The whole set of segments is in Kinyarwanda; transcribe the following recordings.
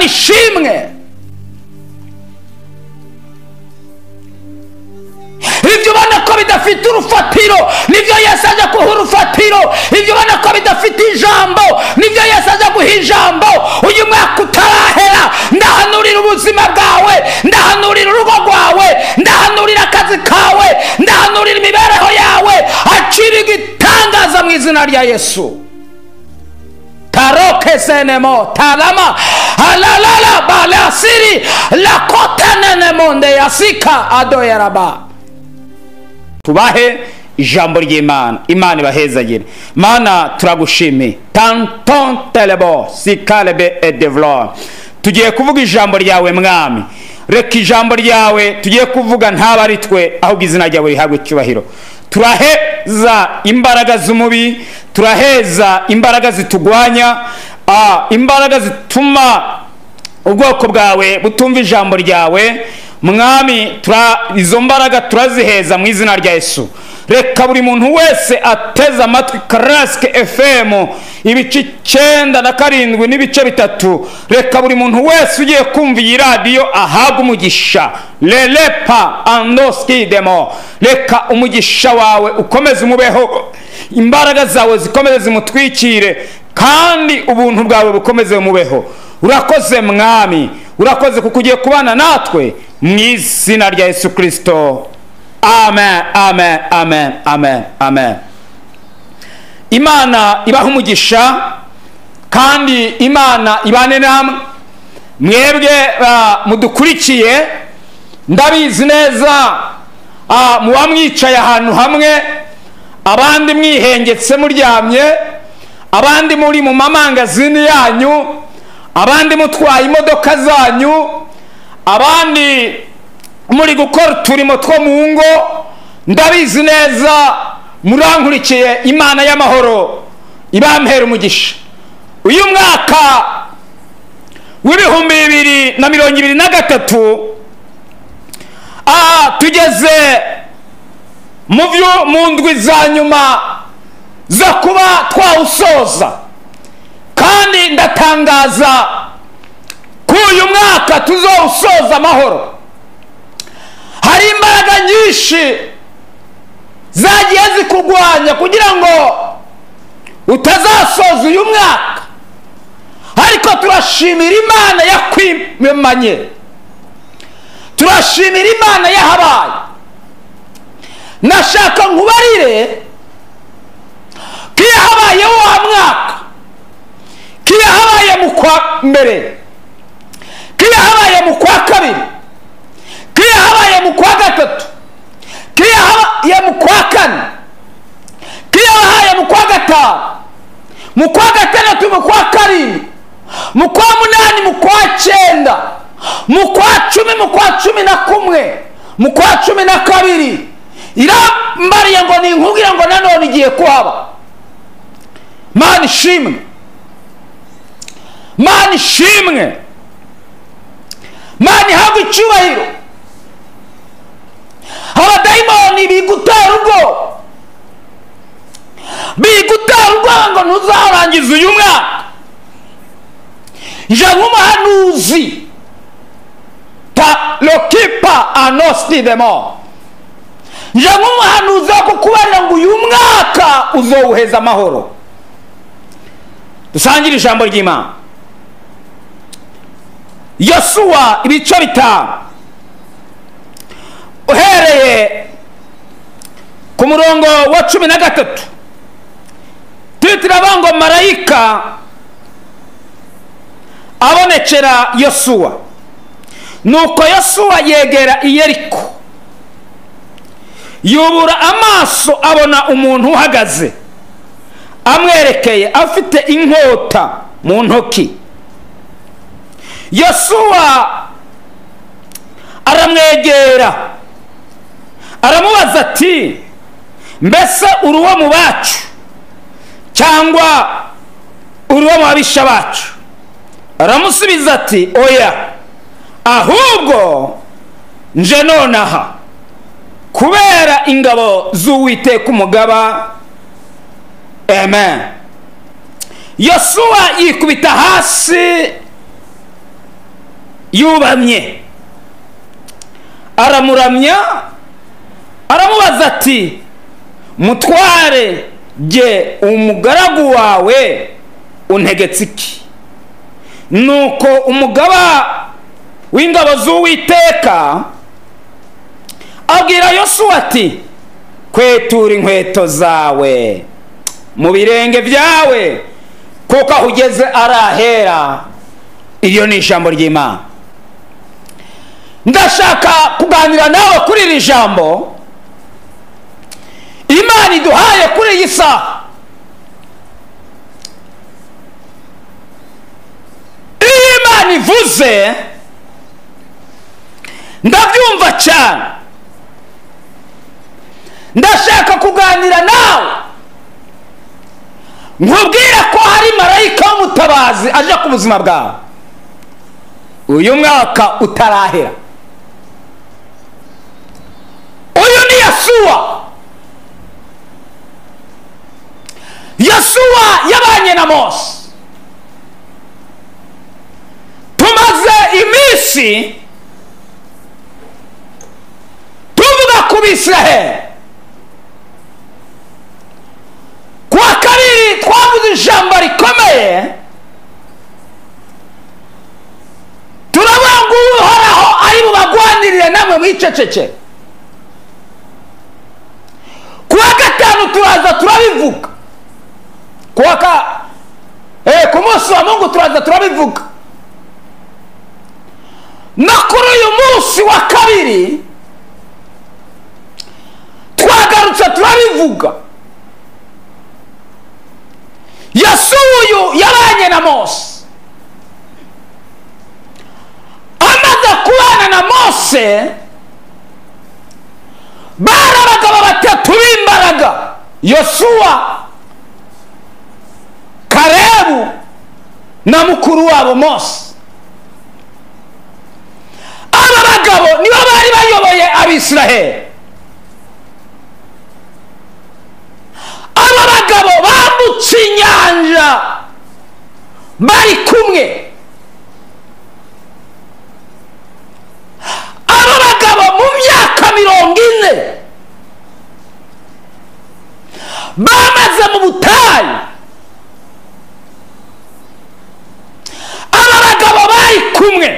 Mana ishimwe. Ibyo ubona ko bidafite urufatiro nibyo Yesu aje guha urufatiro. Ibyo ubona ko bidafite ijambo nibyo Yesu aje guha ijambo. Uyu mwaka utarahera ndahanurira ubuzima bwawe, ndahanurira urugo rwawe, ndahanurira akazi kawe, ndahanurira imibereho yawe. Acira igitangaza mu izina rya Yesu. Taroke senemo talama alalala balasiri lakotene monde yasika adoyaraba. Tubahe ijambo ry'Imana. Imana ibahezagire. Mana turagushimiye. Tanton telebo sikalebe edevlo. Tugiye kuvuga ijambo ryawe mwami. Reka ijambo ryawe tugiye kuvuga ntaba ari twe ahubwo izina ryawe rihabwe icyubahiro. Turaheza imbaraga z'umubi, turaheza imbaraga zitugwanya, imbaraga zituma ubwoko bwawe butumva ijambo ryawe mwami. Izo mbaraga turaziheza mu izina rya Yesu. Reka buri muntu wese ateze amatwi Classic FM ibice 97 n'ibice 3. Reka buri muntu wese ugiye kumva iyi radio ahabwa umugisha. Lelepa andoski demo. Reka umugisha wawe ukomeze umubeho, imbaraga zawe zikomeze zimutwikire, kandi ubuntu bwawe bukomeze umubeho. Urakoze mwami, urakoze kuko ugiye kubana natwe mu izina rya Yesu Kristo. Amen, amen, amen, amen, amen. Imana ibaha umugisha, kandi Imana ibane namwe mwebwe mudukurikiye. Ndabizi neza muba mwicaye ahantu hamwe, abandi mwihengetse muryamye, abandi muri mu mamangazini yanyu, abandi mutwaye imodoka zanyu, abandi muri gukora uturimo two mu ngo. Ndabizi neza murankurikiye. Imana y'amahoro ibampera umugisha. Uyu mwaka w'ibihumbi 2023 tugeze mu ndwi za nyuma zo kuba twawusoza, kandi ndatangaza ko uyu mwaka tuzawusoza amahoro. Hari imbaraga nyinshi zagiye zikugwanya kugira ngo utazasoza uyu mwaka, ariko turashimira Imana yakwimanye, turashimira Imana yahabaye. Nashaka nkubarire ko yahabaye wa mwaka, ko yahabaye mu kwa mbere, ko yahabaye mu kwa kabiri, ko yahabaye mu kwa gatatu, ko yahabaye mu kwa kane, ko yahabaye mu kwa gatanu, mu kwa gatandatu, mu kwa karindwi, mu kwa munani, mu kwa cyenda, mu kwa cumi, mu kwa 11, mu kwa 12. Irambariye ngo ninkubwira ngo nanone igiye kuhaba. Mana ishimwe, Mana ishimwe, Mana ihabwe icyubahiro. Abadayimoni bigutera ubwo, bigutera ubwo ngo ntuzarangiza uyu mwaka. Je nk'umuhanuzi ta lokipa anosti demo. Je nk'umuhanuzi wo kukubarira ngo uyu mwaka uzowuheza amahoro. Dusangire ijambo ry'Imana. Yosuwa ibice 5 uhereye ku murongo wa 13. Titira ngo marayika abonekera Yosuwa. Nuko Yosuwa yegera i Yeriko, yubura amaso abona umuntu uhagaze amwerekeye afite inkota mu ntoki. Yosuwa aramwegera aramubaza ati, mbese uri uwo mu bacu cyangwa uri uwo mu babisha bacu? Aramusubiza ati, oya, ahubwo nje nonaha kubera ingabo z'Uwiteka umugaba. Amen. Yosuwa yikubita hasi yubamye aramuramya, aramubaza ati mutware jye umugaragu wawe untegetse iki? Nuko umugaba w'ingabo z'Uwiteka abwira Yosuwa ati kwetura inkweto zawe mu birenge byawe kuko aho ugeze arahera. Iyo ni ijambo ry'Imana. Ndashaka kuganira nawe kuri iri jambo Imana iduhaye kuri iyi saha. Iyo Imana ivuze ndabyumva cyane. Ndashaka kuganira nawe nkubwira ko hari marayika w'umutabazi aje ku buzima bwawe uyu mwaka utarahera. Uyu ni Yosuwa. Yosuwa yabanye na Mose. Tumaze iminsi tuvuga ku Bisiraheli. Kuwa kabiri twavuze ijambo rikomeye, turavuga ngo Uhoraho ari bubagwanirire namwe mwiceceke. Kuwa gatanu turaza turabivuga. Ku munsi wa Mungu turaza turabivuga. Na kuri uyu munsi wa kabiri twagarutse turabivuga. Yosuwa yabanye na Mose. Amaze kubana na Mose bari abagabo batatu b'imbaraga: Yosuwa, Kalebu na mukuru wabo Mose. Aba bagabo nibo bari bayoboye Abisiraheli. Aba bagabo bambutse inyanja bari kumwe. Aba bagabo mu myaka 40 bamaze mu butayu. Aba bagabo bari kumwe.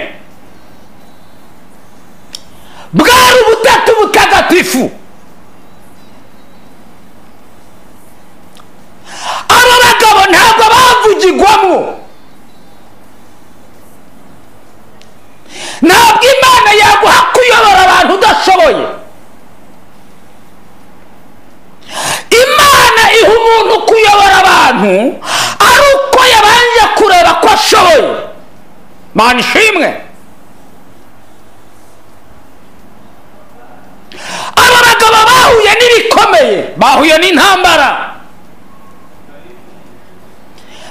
Bwari ubutatu butagatifu. Aba bagabo ntabwo bavugirwamo. Ntabwo Imana yaguha kuyobora abantu udashoboye. Imana iha umuntu kuyobora abantu ari uko yabanje kureba ko ashoboye. Mana ishimwe. Aba bagabo bahuye n'ibikomeye, bahuye n'intambara,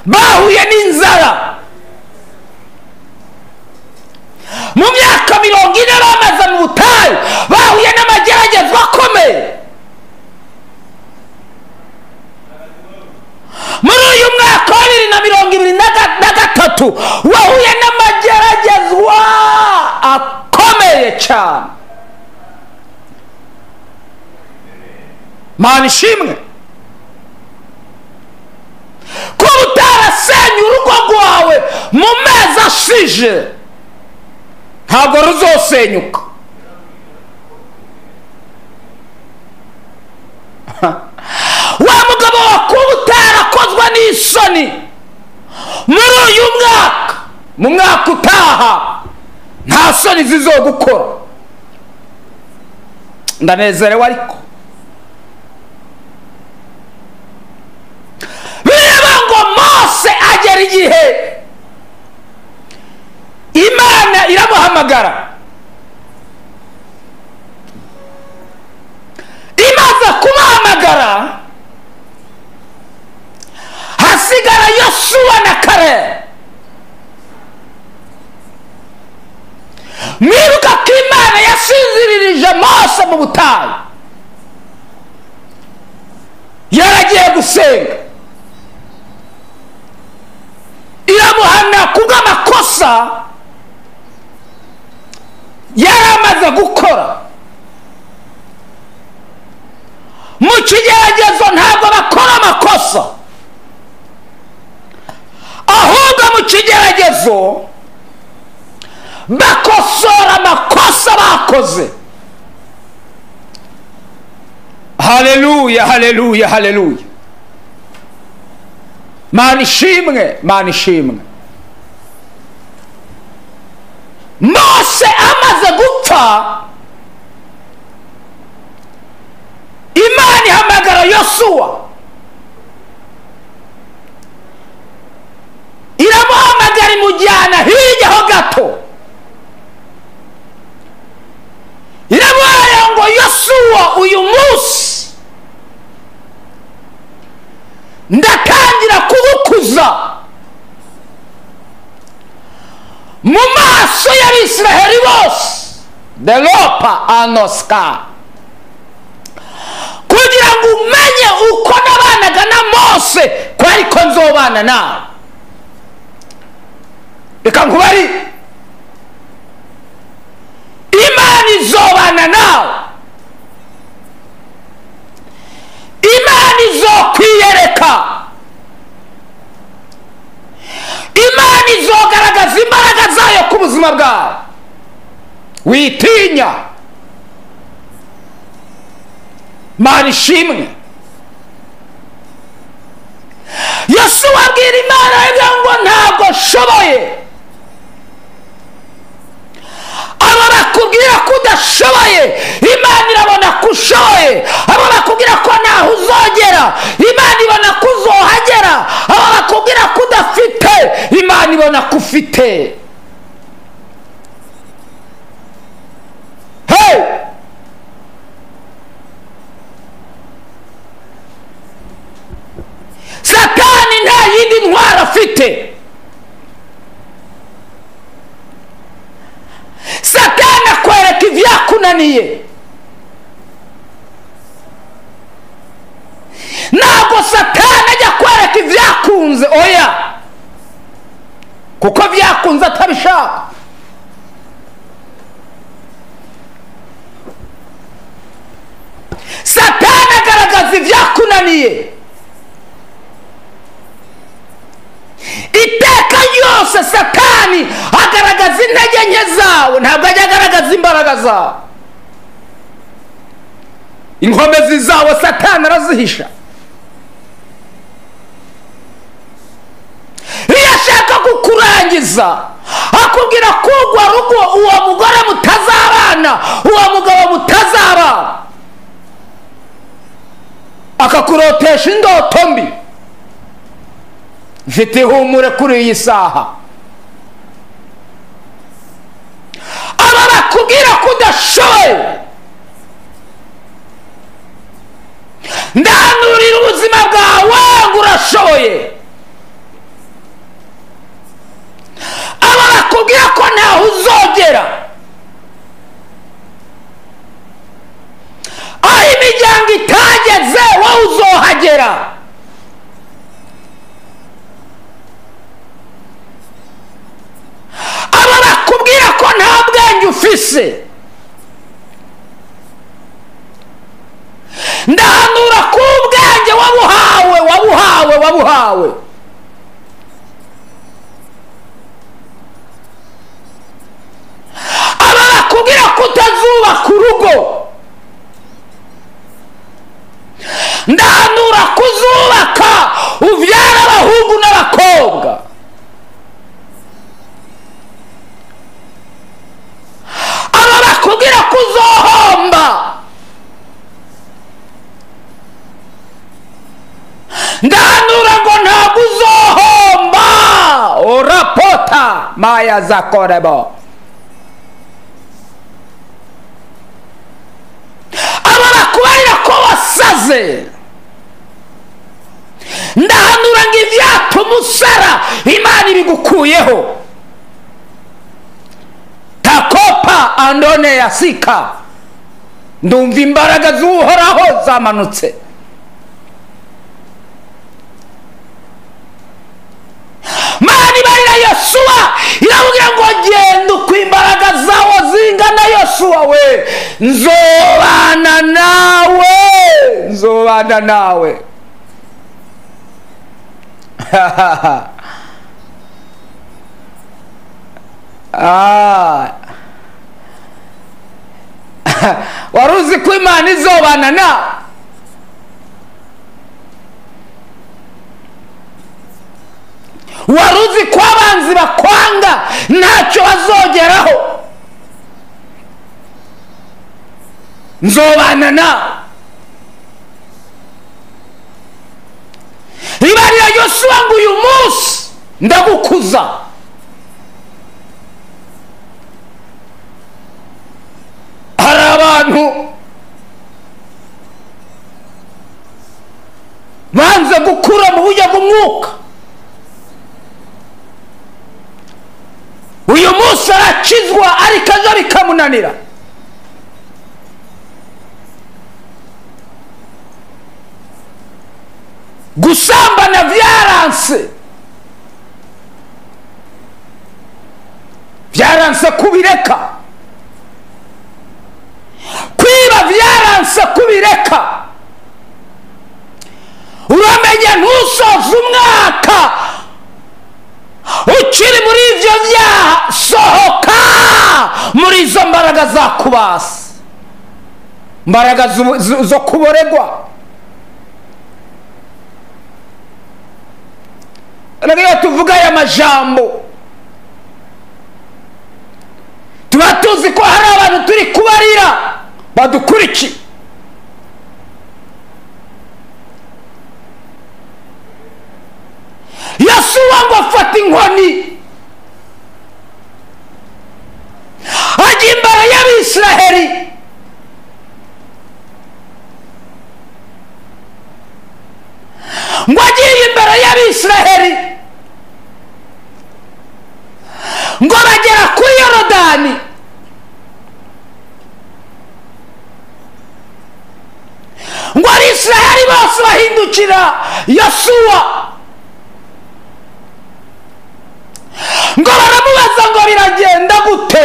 bahuye n'inzara. Mu myaka 40 bamaze mu butayu bahuye n'amageragezwa akomeye. Muri uyu mwaka wa 2023 wahuye n'amageragezwa akomeye cyane. Mana ishimwe. Kuba utarasenye urugo rwawe mu mezi ashije ntabwo ruzosenyuka. Wa mugabo wakuba utarakozwa n'isoni muri uyu mwaka, mu mwaka utaha nta soni zizogukora. Ndanezerewe ariko bireba ngo Mose agera igihe Imana iramuhamagara. Imaze kumuhamagara hasigara Yosuwa na Kalebu. Mwibuka ko Imana yasinziririje Mose mu butayu. Yaragiye gusenga, iramuhana kubw'amakosa gukora. Mu kigeragezo ntabwo bakora amakosa, ahubwo mu kigeragezo bakosora amakosa bakoze. Haleluya, haleluya, haleluya. Mana ishimwe, Mana ishimwe. Mose amaze gupfa, Imana ihamagara Yosuwa, iramuhamagara imujyana hirya ho gato, iramuhamagara ngo Yosuwa, uyu munsi ndatangira kugukuza mu maso y'Abisiraheli bose, delopa anoska, kugira ngo umenye uko nabanaga na Mose ko ariko nzobana nawe. Reka nkubari, Imana izobana nawe, Imana izokwiyereka, Imana izogaragaza imbaraga zayo ku buzima bwawe. Witinya. Mana ishimwe. Yosuwa abwira Imana ngo ntabwo nshoboye. Abo bakubwira ko udashoboye, Imana irabona ko ushoboye. Abo bakubwira ko ntaho uzogera, Imana ibona ko uzohagera. Abo bakubwira ko udafite, Imana ibona ko ufite. Hey! Satani nta yindi ntwaro afite. Satani akwereka ibyakunaniye. Ntabwo Satani ajya kwereka ibyakunze, oya, kuko byakunze atabishaka. Satani agaragaza ibyakunaniye. Iteka ryose Satani agaragaza intege nke zawe, ntabwo ajya agaragaza imbaraga zawe. Inkomezi zawe Satani arazihisha. Iyo ashaka kukurangiza, akubwira ko urwo rugo uwo mugore mutazabana, uwo mugabo mutazabana, akakurotesha indoto mbi. Mfite ihumure kuri iyi saha. Aba bakubwira ko udashoboye, ndahanurira ubuzima bwawe ngo urashoboye. Aba bakubwira ko ntaho uzogera, aho imiryango itageze wowe uzohagera. Aba bakubwira ko nta bwenge ufise, ndahanura ko ubwenge wabuhawe, wabuhawe, wabuhawe. Aba bakubwira ko utazubaka urugo, ndahanura ko uzubaka, ubyara abahungu n'abakobwa. Aba bakubwira ko uzohomba, ndahanura ngo ntabwo uzohomba. Orapota maya zakorebo. Aba bakubarira ko wasaze, ndahanura ngo ibyatuma usara Imana ibigukuyeho. Takopa andone yasika, ndumva imbaraga z'Uhoraho zamanutse. Mani barira yosuwa iramubwira ngo genda uko imbaraga zawo zingana. yosuwa we, nzobana nawe, nzobana nawe. wari uzi ko Imana izobana nawe? wari uzi ko abanzi bakwanga ntacyo bazogeraho? nzobana nawe. ibarira yosuwa ngo uyu munsi ndagukuza. hari abantu banze gukura mu buryo bw'umwuka. uyu munsi arakizwa ariko ejo bikamunanira. gusambana byaranse kubireka. kwiba byaranse kubireka. uramenye ntusoze umwaka ukiri muri ibyo byaha. sohoka muri izo mbaraga zakubase, mbaraga zo kuboregwa. rero tuvuga aya majambo tuba tuzi ko hari abantu turi kubarira badukurikiye. yosuwa ngo afata inkoni ajya imbere y'Abisiraheli. ngo agiye imbere y'Abisiraheli ngo bagera kuri Yorodani. ngo Abisiraheli bose bahindukira yosuwa ngo baramubaza ngo biragenda gute?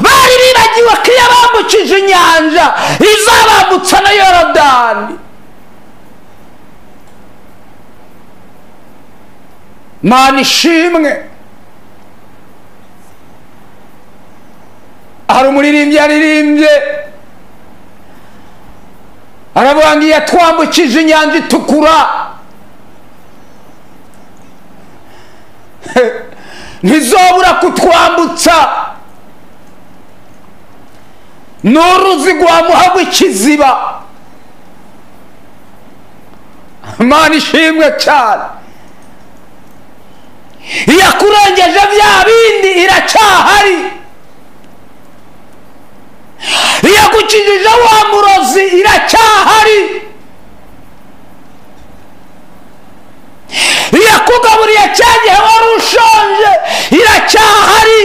bari bibagiwe ko iyo bambukije inyanja izabambutsa na Yorodani. Mana ishimwe. hari umuririmbyi yaririmbye aravuga ngo iyo twambukije inyanja itukura ntizobura kutwambutsa n'uruzi rwamuhagwa ikiziba. Mana ishimwe cyane. iyo akurengeje bya bindi iracyahari. iyo agukijije wa murozi iracyahari. iyo akugaburiye cya gihe wari ushonje iracyahari.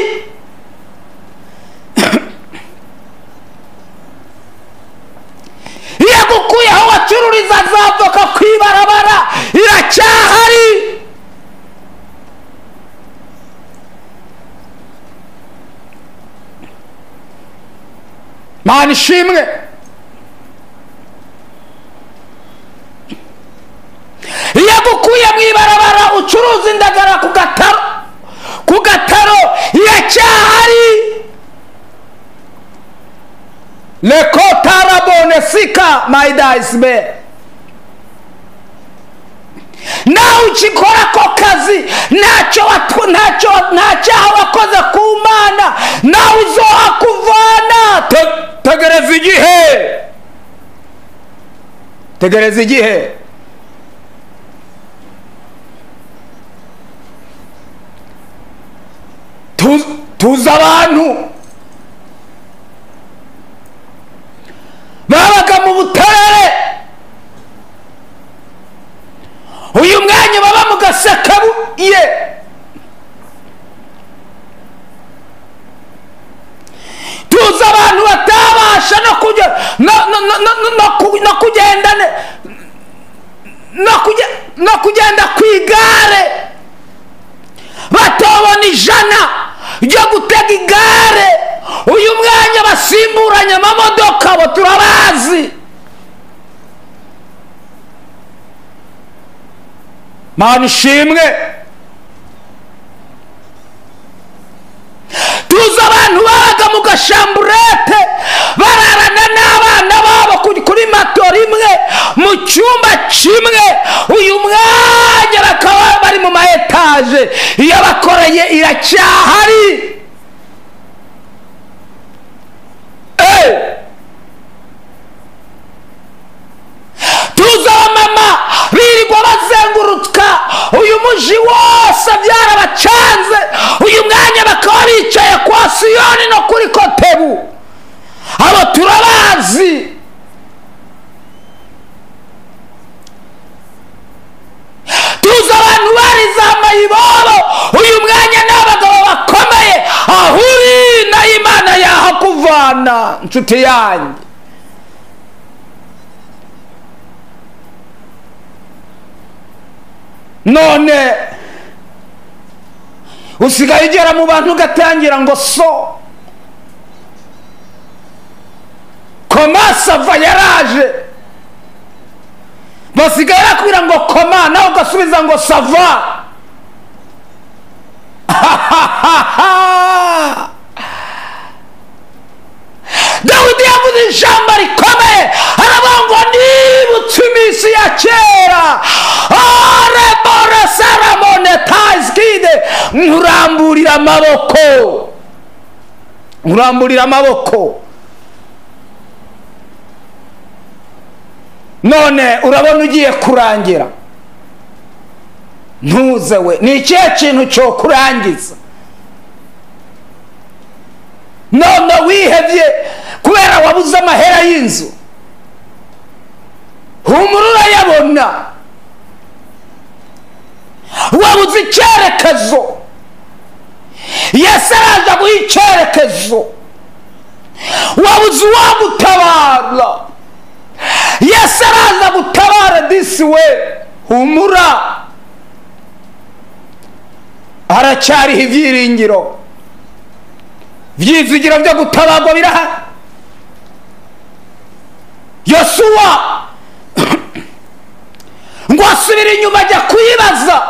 iyo agukuye aho wacururiza azavoka ku ibarabara iracyahari. Mana ishimwe. iyo agukuye mu ibarabara ucuruza indagara ku gataro iracyahari. lekotarabone sika maidasbe. nawe ukikora ako kazi ntacyaha wakoze ku Mana, nawe uzohakuvana. tegereza igihe, tegereza igihe. tuzi abantu babaga mu buterere, uyu mwanya baba mu Gasekabuye. tuzi abantu batabasha no kugenda no kugenda ku igare batobona 100 ryo gutega igare, uyu mwanya basimburanya amamodoka bo turabazi. Mana ishimwe. Tuzi abantu babaga mu gashamburete bararana n'abana babo kuri matora imwe mu cyumba kimwe, uyu mwanya bakaba bari mu maetaje, iyo bakoreye iracyahari. Tuzi abamama birirwa bazenguruka uyu muji wose byarabacanze, uyu mwanya bakaba bicaye kwa Siyoni no kuri Kotebu, abo turabazi. Tuzi abantu barizambaye ibobo, uyu mwanya n'abagabo bakomeye, ahuri na Imana yahakuvana nshuti yanjye. None usigaye ugera mu bantu ugatangira ngo so koma sava yaraje, basigaye bakubwira ngo koma nawe ugasubiza ngo sava. Dawidi yavuze ijambo rikomeye, aravuga ngo nibutse iminsi ya kera, arebore saramone tazkide, nkuramburira amaboko, nkuramburira amaboko. None urabona ugiye kurangira, ntuze we, ni ikihe kintu cyo kurangiza? None wihebye kubera wabuze amahera y'inzu, humura urayabona. Wabuze icyerekezo, Yesu araza guha icyerekezo. Wabuze uwagutabara, Yesu araza gutabara this way. Humura, haracyariho ibyiringiro, byizigiro byo gutabarwa birahari. Yosuwa ngo asubira inyuma ajya kuyibaza,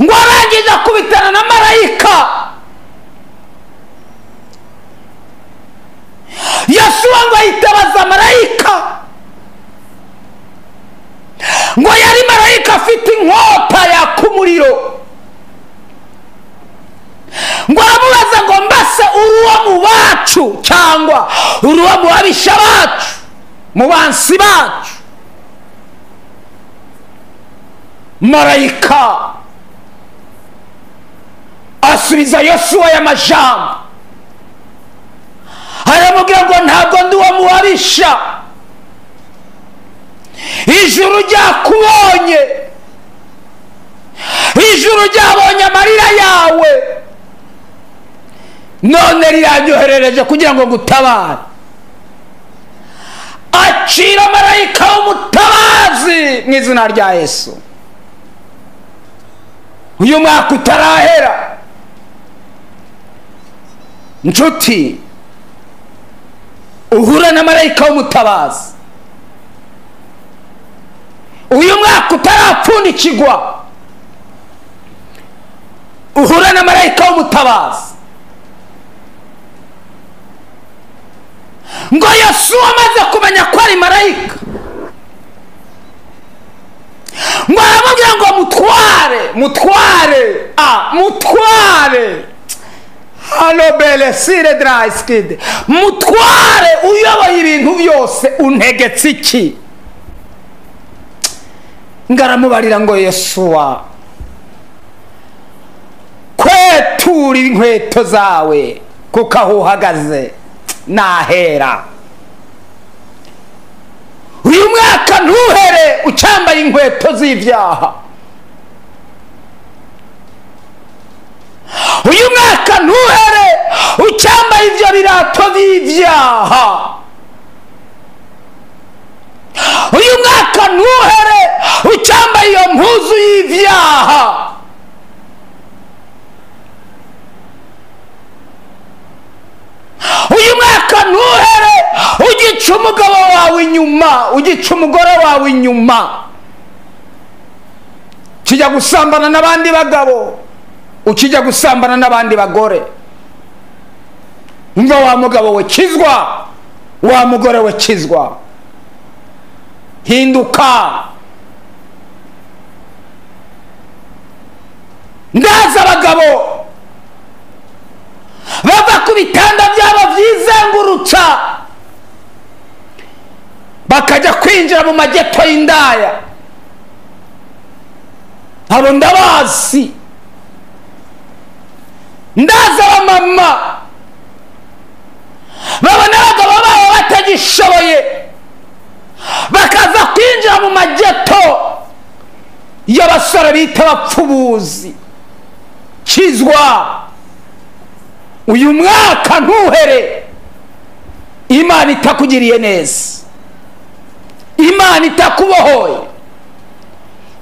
ngo arangije akubitana na marayika. Yosuwa ngo yitabaza marayika, ngo yari marayika afite inkota yaka umuriro, ngo aramubaza ngo mbase uruwa mu bacu cyangwa uruwa mu babisha bacu, mu bansi bacu? Marayika asubiza Yosuwa ya majambo, aramubwira ngo ntabwo ndi uwo mu babisha, ijuru ryakubonye, ijuru ryabonye amarira yawe, none riranyoherereje kugira ngo ngutabare. Acira marayika w'umutabazi mu izina rya Yesu. Uyu mwaka utarahera, nshuti, uhura na marayika w'umutabazi. Uyu mwaka utarapfundikirwa, uhura na marayika w'umutabazi. Ngo Yosuwa amaze kumenya ko ari marayika, ngo aramubwira ngo mutware hano belesire draiskide, mutware uyoboye ibintu byose, untegetse iki? Ngaramubarira ngo Yosuwa, kwetura inkweto zawe kuko aho uhagaze nahera. Uyu mwaka ntuhere ucyambaye inkweto z'ibyaha, uyu mwaka ntuhere ucyambaye ibyo birato by'ibyaha, uyu mwaka ntuhere ucyambaye iyo mpuzu y'ibyaha. uyu mwaka ntuhere ugica umugabo wawe inyuma, ugica umugore wawe inyuma, ukijya gusambana n'abandi bagabo, ukijya gusambana n'abandi bagore. umva wa mugabo we kizwa, wa mugore we kizwa, hinduka. ndaza abagabo bava ku bitanda byabo byizengurutsa bakajya kwinjira mu mageto y'indaya, abo ndabazi. ndaza abamama babona abagabo babo batagishoboye bakaza kwinjira mu mageto y'abasore bita abapfubuzi. kizwa, uyu mwaka ntuhere Imana itakugiriye neza, Imana itakubohoye,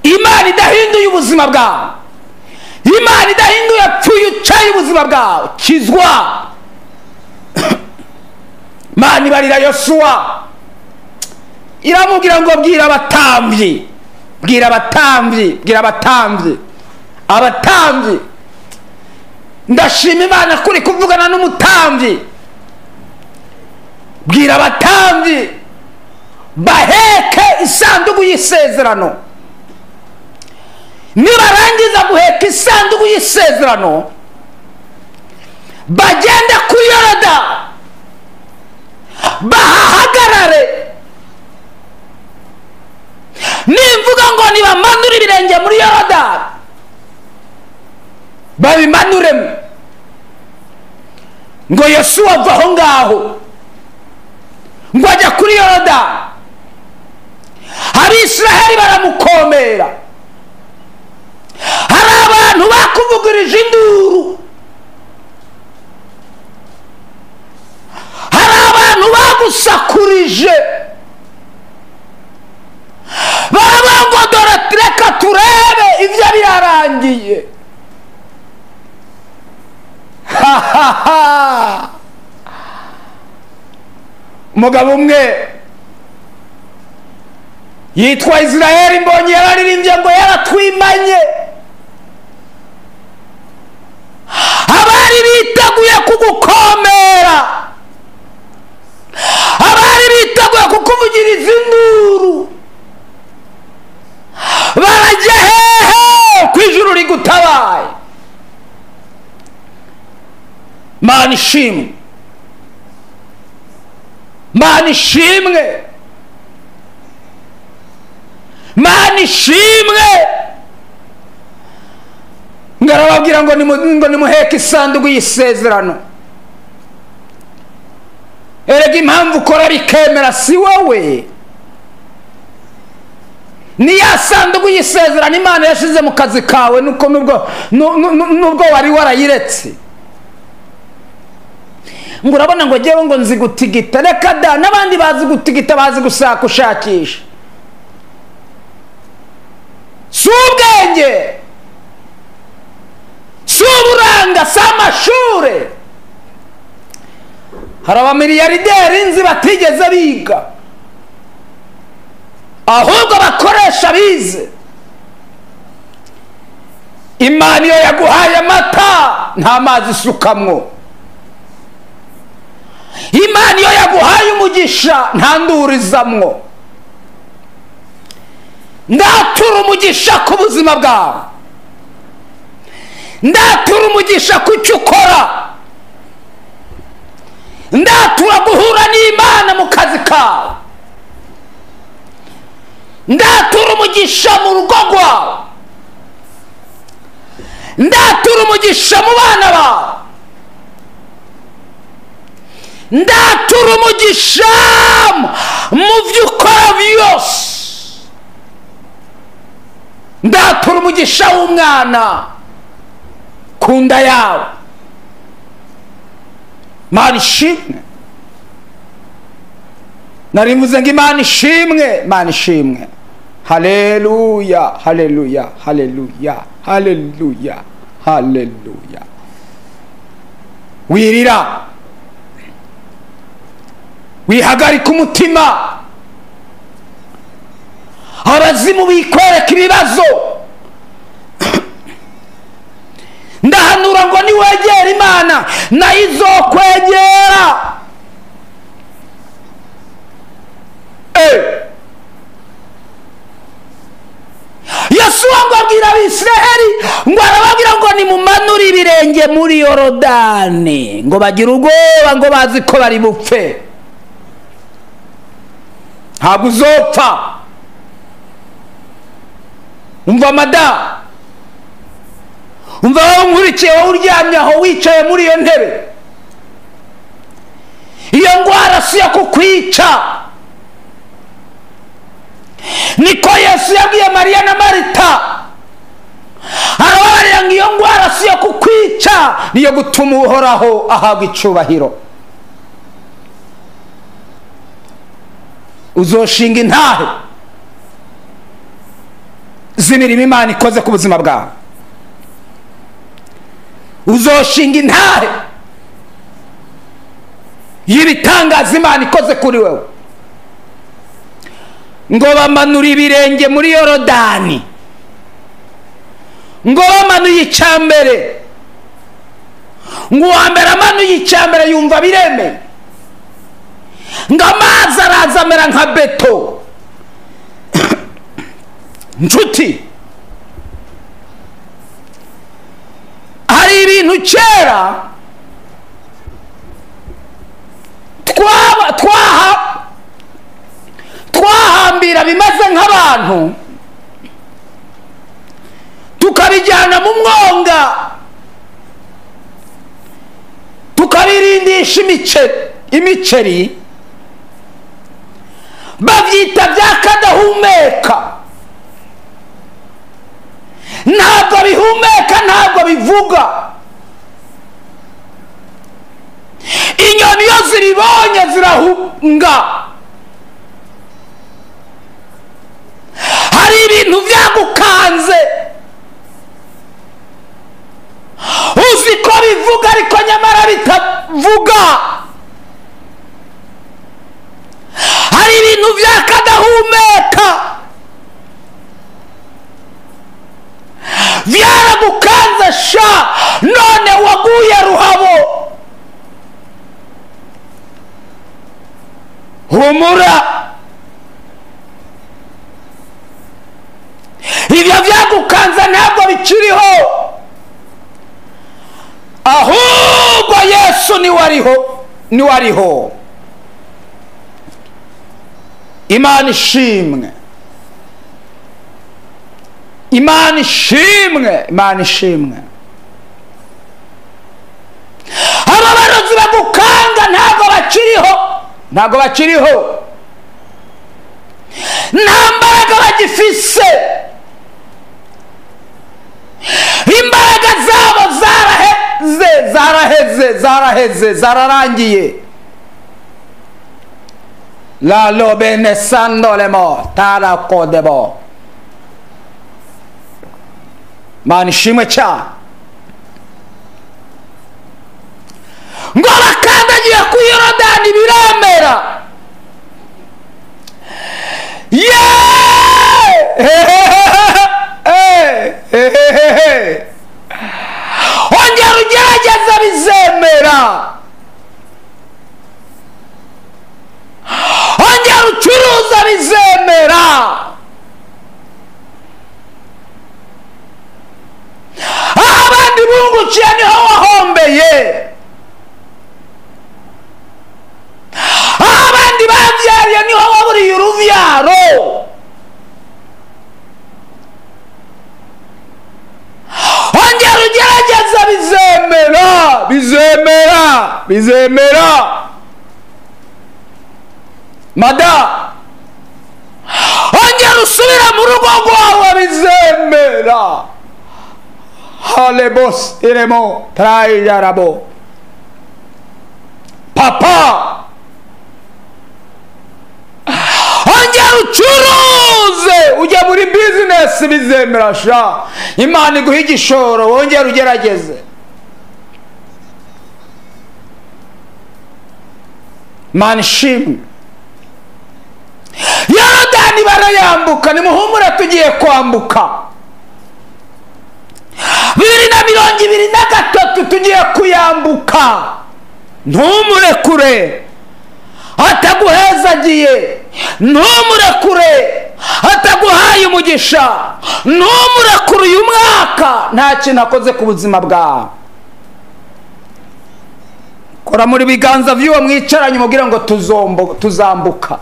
Imana idahinduye ubuzima bwawe, Imana idahinduye pfuye ucaye ubuzima bwawe. kizwa. Imana ibarira Yosuwa iramubwira ngo bwira abatambyi, bwira abatambyi, bwira abatambyi, abatambyi. ndashima Imana kuri kuvugana n'umutambyi. bwira abatambyi baheke isanduku y'isezerano. nibarangiza guheka isanduku y'isezerano bagende kuri Yorodani bahahagarare. nimvuga ngo nibamanure ibirenge muri Yorodani babimanuremo, ngo Yosuwa ava aho ngaho ngo ajya kuri Yorodani. Abisiraheli baramukomera, hari abantu bakuvugirije induru, hari abantu bagusakurije, baravuga ngo dore reka turebe ibyo birarangiye. umugabo umwe yitwa Israeli Mbonyi yararirimbye ngo yaratwimanye. abari biteguye kugukomera, abari biteguye kukuvugiriza induru barajya hehe ku ijuru rigutabaye. Mana ishimwe, Mana ishimwe, Mana ishimwe. ngarababwira ngo nimuheke isanduku y'isezerano. erega impamvu ukora bikemera si wowe, ni ya sanduku y'isezerano Imana yashize mu kazi kawe, nuko nubwo wari warayiretse. ngo urabona ngo jyewe ngo nzi gutigita. reka da, n'abandi bazi gutigita, bazi gusaka ushakisha. si ubwenge, si uburanga, si amashure. hari abamiliyarderi nzi batigeze biga, ahubwo bakoresha bize. Imana iyo yaguhaye amata nta mazi isukamwo, Imana iyo yaguhaye umugisha nta ndurizamwo. ndatura umugisha ku buzima bwawe, ndatura umugisha ku cyo ukora, ndatura guhura n'Imana mu kazi kawe, ndatura umugisha mu rugo rwawe, ndatura umugisha mu bana bawe, ndatura umugisha mu byo ukora byose, ndatura umugisha w'umwana ku nda yawe. Mana ishimwe. nari mvuze ngo Imana ishimwe, Mana ishimwe. haleluya, haleluya, haleluya, haleluya, haleluya. wirira, wihagarika umutima, abazimu bikwereka ibibazo. ndahanura ngo niwegera Imana nayo izokwegera. Yosuwa ngo abwira Abisiraheli, ngo arababwira ngo nimumanure ibirenge muri Yorodani, ngo bagire ubwoba, ngo bazi ko bari bupfe. ntabwo uzopfa. umva mada, umva wowe nkurikiye, wowe uryamye aho wicaye muri iyo ntebe, iyo ndwara si iyo kukwica. niko Yesu yabwiye Mariya na Marita, arababarira ngo iyo ndwara si iyo kukwica, niyo gutuma Uhoraho ahabwa icyubahiro. uzoshinga intahe z'imirimo Imana ikoze ku buzima bwawe. uzoshinga intahe y'ibitangaza Imana ikoze kuri wewe. ngo bamanura ibirenge muri Yorodani, ngo bamanuye icyambere, ngo uwa mbere amanuye icyambere yumva biremeye, ngo amazi araza amera nka beto. nshuti, hari ibintu kera twahambira bimeze nk'abantu, tukabijyana mu mwonga, tukabirindisha imiceri, babyita byakadahumeka. ntabwo bihumeka, ntabwo bivuga. inyoni iyo ziribonye zirahunga. hari ibintu byagukanze, uzi ko bivuga ariko nyamara bitavuga. hari ibintu byakadahumeka byaragukanze sha, none waguye ruhabo. humura, ibyo byagukanze ntabwo bikiriho, ahubwo Yesu niwe ariho. Imana ishimwe, Imana ishimwe, Imana ishimwe. ababarozi bagukanga ntabwo bakiriho, ntabwo bakiriho, nta mbaraga bagifise. imbaraga zabo zaraheze, zararangiye. la lobene sandolemo tarakodebo. Mana ishimwe cyane. ngo bakandagiye ku Yorodani biramera. ongera ugerageza bizemera, ongera ucuruza bizemera. abandi bungukiye niho wahombeye, abandi babyariye niho waburiye urubyaro. ongera ugerageza bizemera. mada, ongera usubira mu rugo rwawe bizemera. halebos iremo trayarabo. papa, ongera ucuruze, ujye wese bizemera sha, Imana iguha igishoro wongera ugerageze. Imana ishimwe. Yorodani barayambuka, nimuhumure tugiye kwambuka. 2023 tugiye kuyambuka. Ntumurekure ataguhezagiye, ntumurekure ataguhaye umugisha, ntumurekure uyu mwaka nta kintu akoze ku buzima bwawe. Kora muri biganza by'uwo mwicaranye umubwire ngo tuzambuka.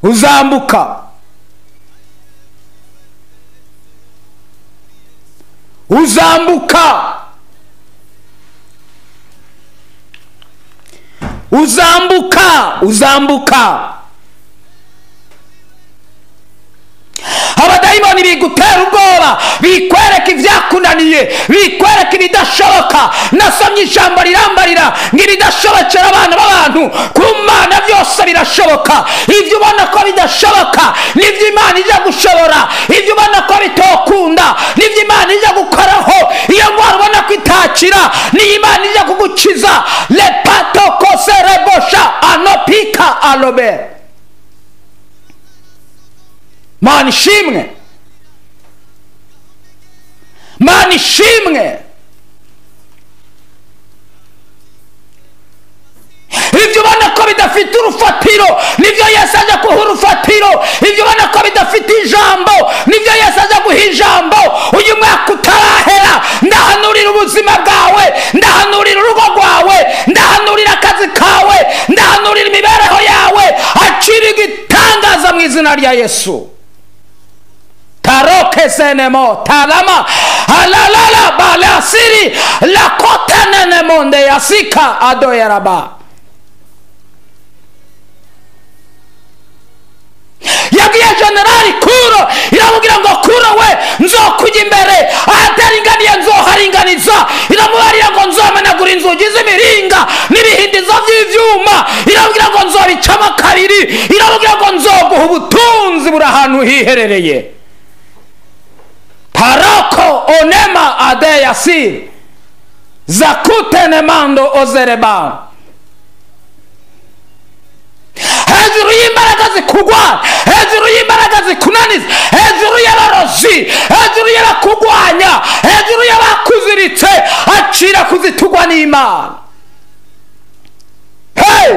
Uzambuka. Uzambuka. Uzambuka. Uzambuka. Abadayimoni bigutera ubwoba, bikwereka ibyakunaniye, bikwereka ibidashoboka. Nasomye ijambo rirambarira ngo ibidashobokera abana b'abantu ku Mana byose birashoboka. Ibyo ubona ko bidashoboka nibyo Imana ijya gushobora. Ibyo ubona ko bitokunda nibyo Imana ijya gukoraho. Iyo ngwara ubona ko itakira ni Imana ijya kugukiza. Le patoko serebosha anopika alobe. Mana ishimwe. Mana ishimwe. Ibyo ubona ko bidafite urufatiro nibyo Yesu ajya kuha urufatiro. Ibyo ubona ko bidafite ijambo nibyo Yesu ajya guha ijambo. Uyu mwaka utarahera ndahanurira ubuzima bwawe, ndahanurira urugo rwawe, ndahanurira akazi kawe, ndahanurira imibereho yawe. Acira igitangaza mu izina rya Yesu. Taroke senemo talama halalala balasiri la kotanene monde yasika adoyaraba. Yagiye generali Kuro iramubwira ngo Kuro we nzokujya imbere, ahataringaniye nzoharinganiza. Iramubarira ngo nzomenagura inzugi z'imiringa n'ibihindizo by'ivyuma. Iramubwira ngo nzobicamo kabiri. Iramubwira ngo nzoguha ubutunzi buri ahantu hiherereye. Paroko onema adeyasir zakutene mando ozereba. Hejuru y'imbaraga zikugwa, hejuru y'imbaraga zikunaniza, hejuru y'abarozi, hejuru y'abakugwanya, hejuru y'abakuziritse, acira kuzitugwa n'Imana. Hey!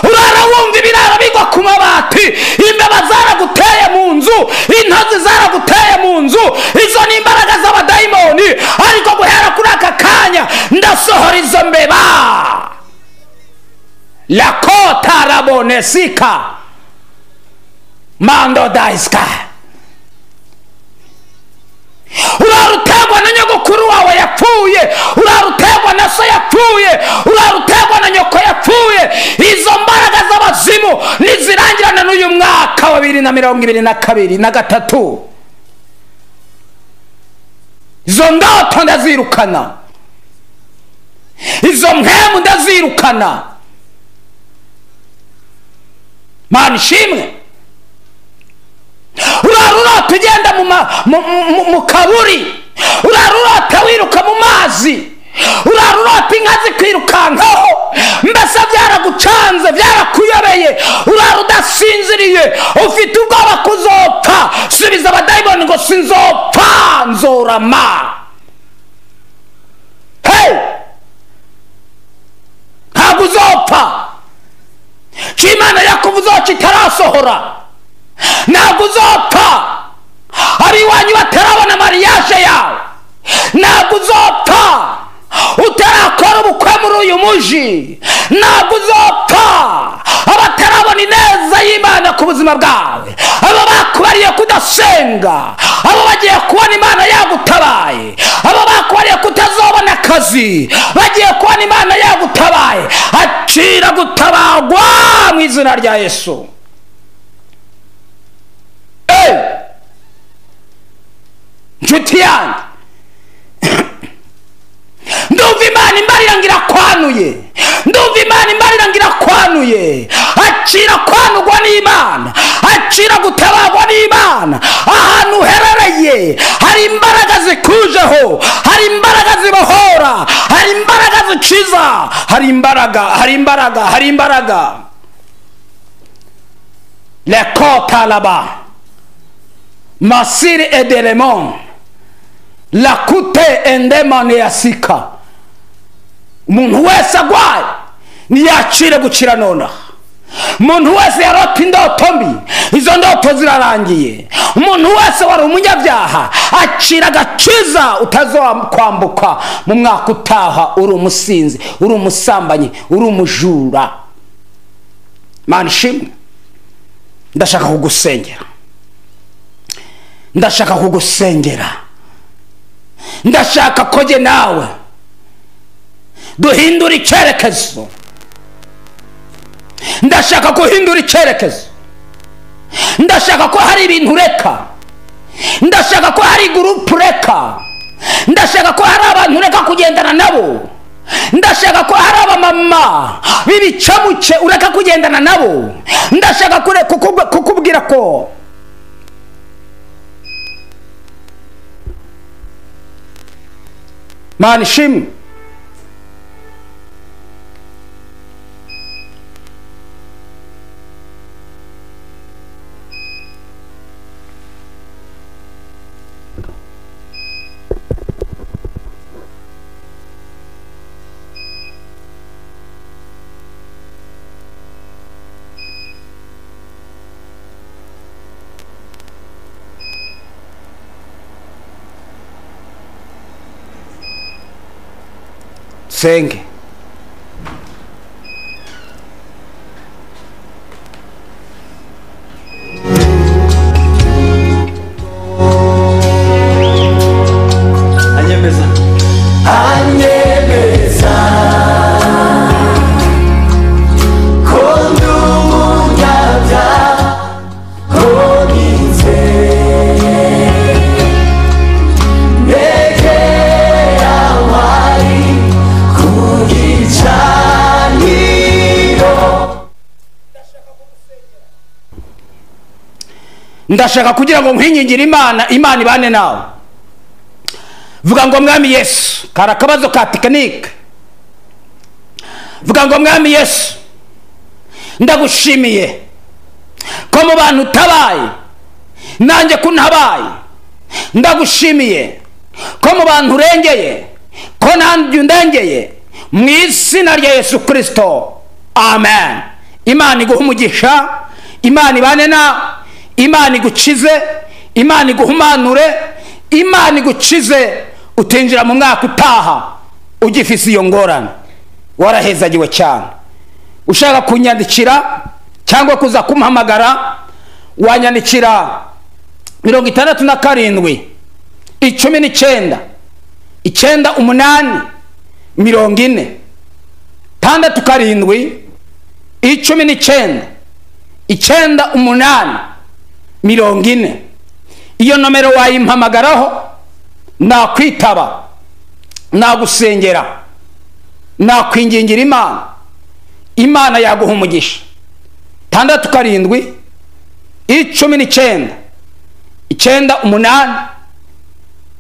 Urara wumva ibirara bigwa ku mabati, imbeba zaraguteye mu nzu, intozi zaraguteye mu nzu. Izo ni imbaraga z'abadayimoni. Ariko guhera kuri aka kanya ndasohora izo mbeba. La kota rabonesika mando daiska. Urarutegwa na nyogokuru wawe yapfuye, urarutegwa na so yapfuye, urarutegwa na nyoko yapfuye. Izo mbaraga z'abazimu nizirangirana n'uyu mwaka wa 2022 na gatatu. Izo ndoto ndazirukana, izo mpemu ndazirukana. Mana ishimwe. Urarurota ugenda mu kaburi, urarurota wiruka mu mazi, urarurota inka zikwirukankaho. Mbese byaragucanze, byarakuyobeye, urarudasinziriye, ufite ubwoba kuzopfa. Subiza abadayimoni ngo sinzopfa, nzorama. Hey! Ntabwo uzopfa. Imana yakuvuze ko itarasohora. Ntabwo uzopfa. Abiwanyu batarabona mariage yawe. Ntabwo uzopfa utarakora ubukwe muri uyu muji. Ntabwo uzopfa abatarabona ineza y'Imana ku buzima bwawe. Abo bakubariye kudasenga, abo bagiye kubona Imana yagutabaye, abo bakubariye kutazobona akazi, bagiye kubona Imana yagutabaye. Acira gutabagwa mu izina rya Yesu. Nshuti yanjye, ndumva Imana imbarira ngira kwanuye, ndumva Imana kwigaruye, akira kwanugwa n'Imana, akira gutabagwa n'Imana. Ahantu uherereye hari imbaraga zikujeho, hari imbaraga zibohora, hari imbaraga zikiza, hari imbaraga. Lekota laba masiri edelemon lakute endemane yasika. Umuntu wese agwaye niyakire gukira nona. Umuntu wese yarota indoto mbi, izo ndoto zirarangiye. Umuntu wese wari umunyabyaha akira gakiza, utazokwambuka mu mwaka utaha uri umusinzi, uri umusambanyi, uri umujura. Mana ishimwe. Ndashaka kugusengera, ndashaka kugusengera, ndashaka ko jye nawe duhindura icyerekezo. Ndashaka guhindura icyerekezo. Ndashaka ko hari ibintu ureka, ndashaka ko hari gurupu ureka, ndashaka ko hari abantu ureka kugendana nabo, ndashaka ko hari abamama b'ibicamuke ureka kugendana nabo. Ndashaka kukubwira ko Mana ishimwe. Senge. Anyemeza ndashaka kugira ngo nkwingingire Imana ibane nawe. Vuga ngo Mwami Yesu, kara kabazo ka tekinike. Vuga ngo Mwami Yesu, ndagushimiye ko mu bantu utabaye nanjye kuntabaye. Ndagushimiye ko mu bantu urengeye ko nanjye undengeye, mu izina rya Yesu Kristo, amen. Imana iguhe umugisha, Imana ibane nawe, Imana igukize, Imana iguhumanure, Imana igukize utinjira mu mwaka utaha ugifise iyo ngorane. Warahezagiwe cyane. Ushaka kunyandikira cyangwa kuza kumpamagara, wanyandikira 67 19 98 40 67 19 98 40. Iyo nomero wayimpamagaraho, nakwitaba, nagusengera, nakwingingira Imana. Imana yaguha umugisha. 67 19 98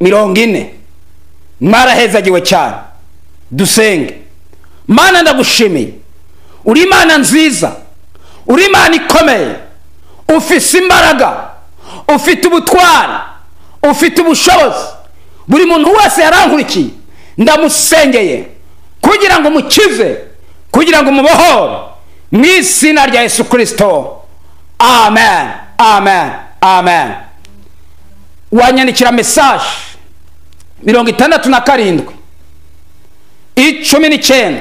40. Mwarahezagiwe cyane. Dusenge. Mana ndagushimiye, uri Imana nziza, uri Imana ikomeye, ufite imbaraga, ufite ubutwari, ufite ubushobozi. Buri muntu wese yarankurikiye ndamusengeye kugira ngo mukize, kugira ngo mubohore, mu izina rya Yesu Kristo, amen, amen, amen. Wanyandikira message 67 19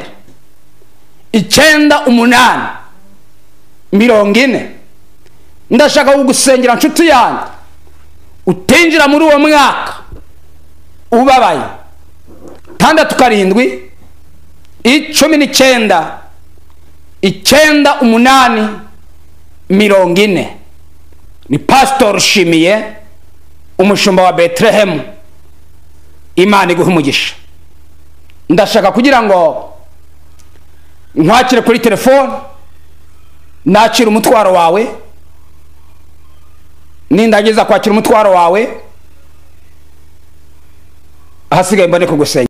98 40. Ndashaka kugusengera nshuti yanjye utinjira muri uwo mwaka ubabaye. 67 19 98 40. Ni Pastor Shimiye, umushumba wa Bethlehem. Imana iguhe umugisha. Ndashaka kugira ngo nkwakire kuri telefone nakira umutwaro wawe, nindagiza kwakira umutwaro wawe ahasigaye mbone kugusenya.